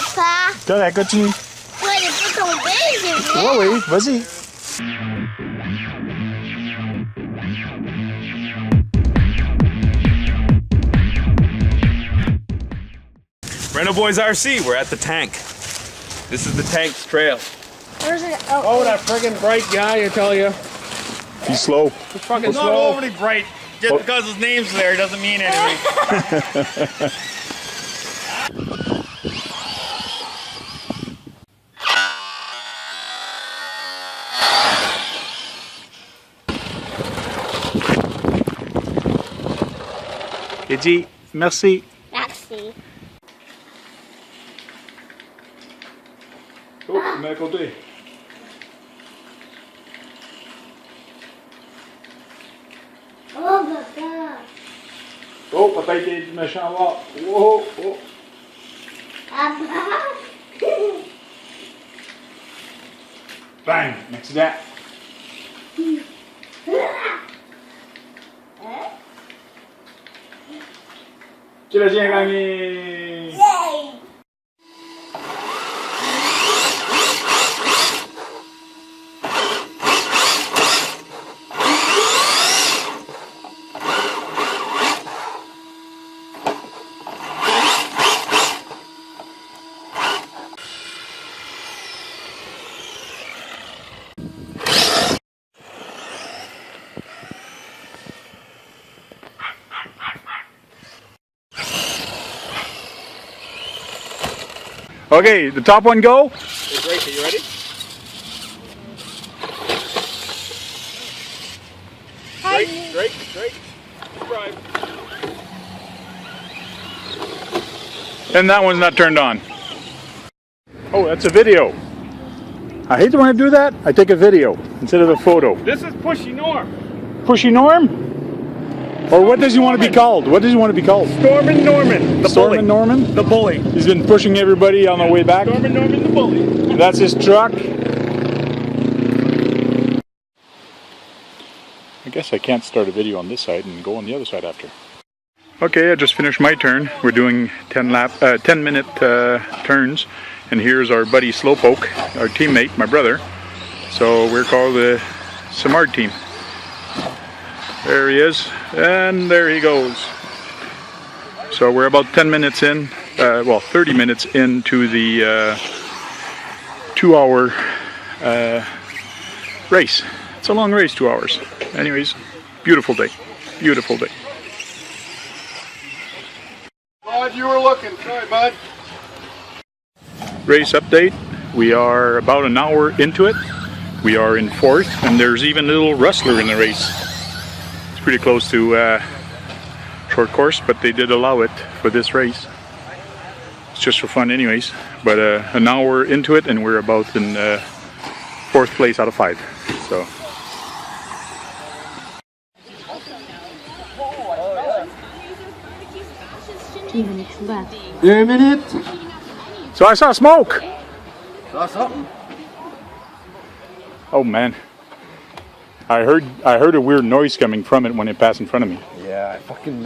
papa. Correct, continue. Toi, elle est pas tombée, c'est vrai. Oui, oui, vas-y. Reno Boys RC, we're at the tank. This is the tank's trail. Where's it? Oh, that friggin' bright guy, I tell you. He's slow. He's fucking Not slow. overly bright. Just because his name's there doesn't mean anything. Eddie, merci. Merci. Oh, mets à côté. Oh, papa. Oh, papa était du méchant là. Oh, oh. Papa. Bang, accident. Tu l'as bien gagné. Yay. Okay, the top one go. Hey, Drake, are you ready? Drake. Drive. And that one's not turned on. Oh, that's a video. I hate when I do that. I take a video instead of a photo. This is Pushy Norm. Pushy Norm? Or what does he want to be called? What does he want to be called? Stormin' Norman, the bully. Stormin' Norman? The bully. He's been pushing everybody on the way back. Stormin' Norman, the bully. That's his truck. I guess I can't start a video on this side and go on the other side after. Okay, I just finished my turn. We're doing 10-minute turns. And here's our buddy Slowpoke, our teammate, my brother. So we're called the Samard team. There he is, and there he goes. So we're about 10 minutes in, well 30 minutes into the 2-hour race. It's a long race, 2 hours. Anyways, beautiful day, beautiful day. Glad you were looking. Sorry, bud. Race update, we are about an hour into it. We are in 4th, and there's even a little rustler in the race. Pretty close to short course, but they did allow it for this race. It's just for fun anyways, but an hour into it and we're about in 4th place out of 5. So A minute. so I saw smoke. Saw something. Oh man, I heard a weird noise coming from it when it passed in front of me. Yeah, I fucking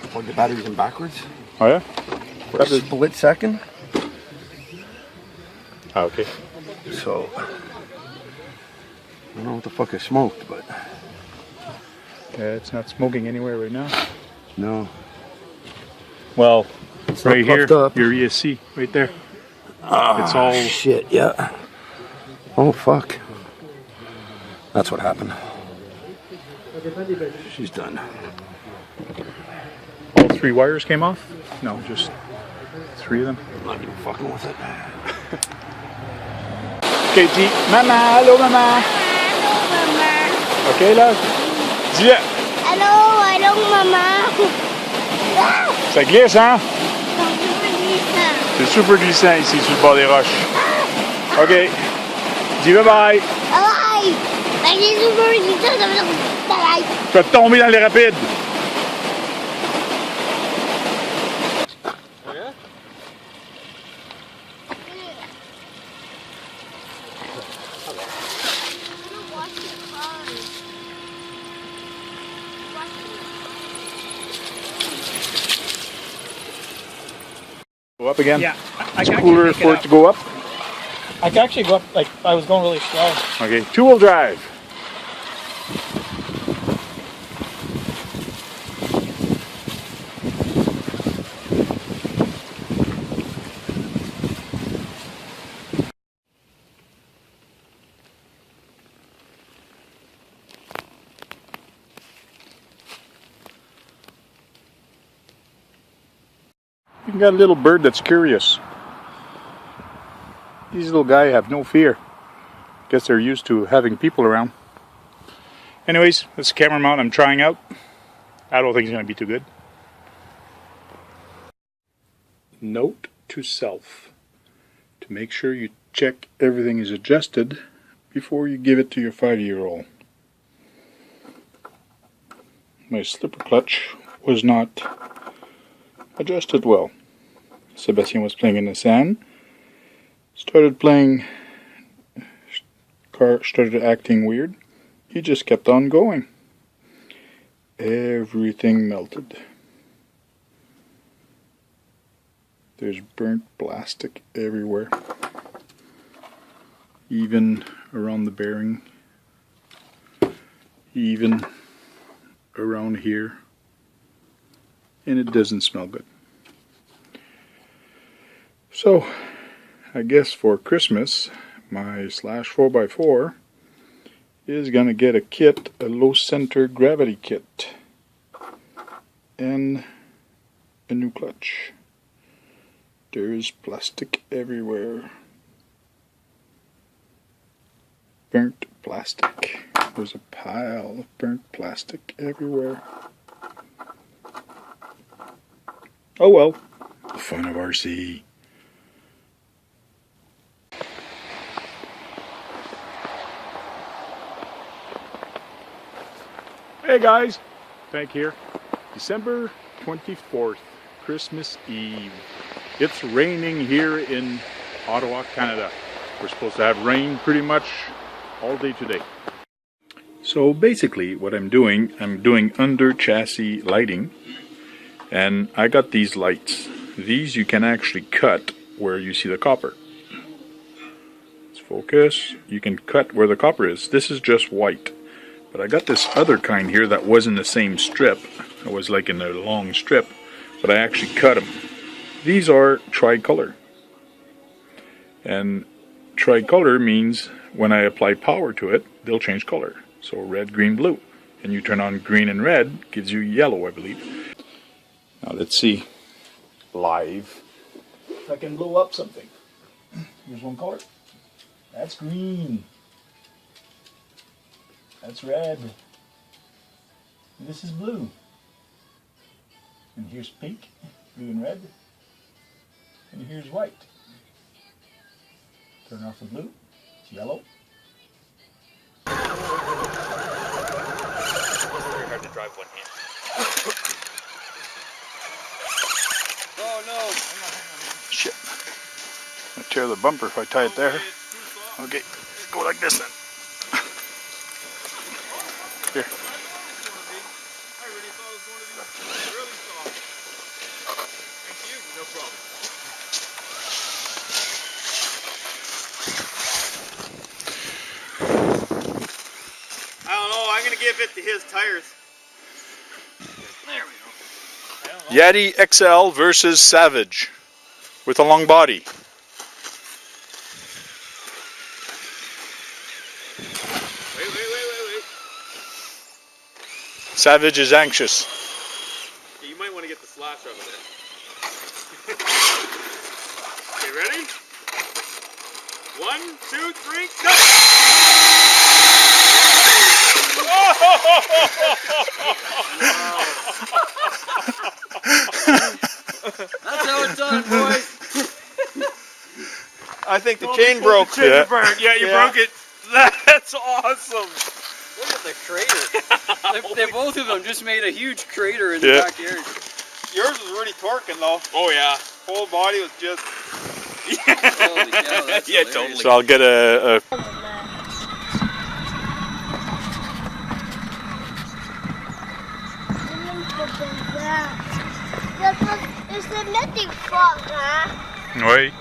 plugged the batteries in backwards. Oh yeah? For a split second. Oh, okay. So I don't know what the fuck I smoked, but Yeah, it's not smoking anywhere right now. no. Well, It's right not here, puffed up. your ESC, right there. It's all Shit, yeah. Oh fuck. That's what happened. She's done. all 3 wires came off? No, just 3 of them. I'm not even fucking with it. Okay, dis maman, allô maman. Hello, mama. Ok là, dis-le. Hello, mama. Ah, Ça glisse, hein? c'est super glissant. C'est super glissant ici sur le bord des roches. Ok, dis bye bye. Bye. Ben, c'est super glissant, ça veut dire bye. Tu vas tomber dans les rapides. Go up again? Yeah. I It's can cooler actually for it to go up? I can actually go up, like, I was going really slow. Okay, two-wheel drive. You got a little bird that's curious. These little guys have no fear. Guess they're used to having people around. Anyways, this is the camera mount I'm trying out. I don't think it's going to be too good. Note to self. To make sure you check everything is adjusted before you give it to your 5-year-old. My slipper clutch was not adjusted well. Sebastian was playing in the sand. Started acting weird. He just kept on going. Everything melted. There's burnt plastic everywhere. Even around the bearing. Even around here. And it doesn't smell good. So, I guess for Christmas, my Slash 4x4 is going to get a kit, a low center gravity kit, and a new clutch. There's plastic everywhere. Burnt plastic. There's a pile of burnt plastic everywhere. Oh well, the fun of RC. Hey guys, Tank here. December 24th, Christmas Eve. It's raining here in Ottawa, Canada. We're supposed to have rain pretty much all day today. So basically what I'm doing under chassis lighting, and I got these lights. These you can actually cut where you see the copper. Let's focus. You can cut where the copper is. This is just white. But I got this other kind here that was in the same strip. It was like in a long strip, but I actually cut them. These are tricolor. And tricolor means when I apply power to it, they'll change color. So red, green, blue. And you turn on green and red, gives you yellow, I believe. Now let's see live if I can blow up something. Here's one color. That's green. That's red. And this is blue. And here's pink, blue and red. And here's white. Turn off the blue. It's yellow. It's very hard to drive one hand. Oh no! Shit. I'll tear the bumper if I tie it there. Okay, go like this then. Here. I really thought it was going to be really soft. Thank you, no problem. I don't know, I'm going to give it to his tires. There we go. Yeti XL versus Savage with a long body. Wait. Savage is anxious. Yeah, you might want to get the slash out of there. Okay, ready? 1, 2, 3, go! That's how it's done, boys. I think the chain broke. Yeah. Yeah, you broke it. That's awesome. Look at the crater. they both of them just made a huge crater in the backyard. Yours was really torquing though. Oh yeah. Whole body was just. Holy cow, that's yeah, hilarious. totally. So I'll get a C'est le mettre des forts, hein? Oui.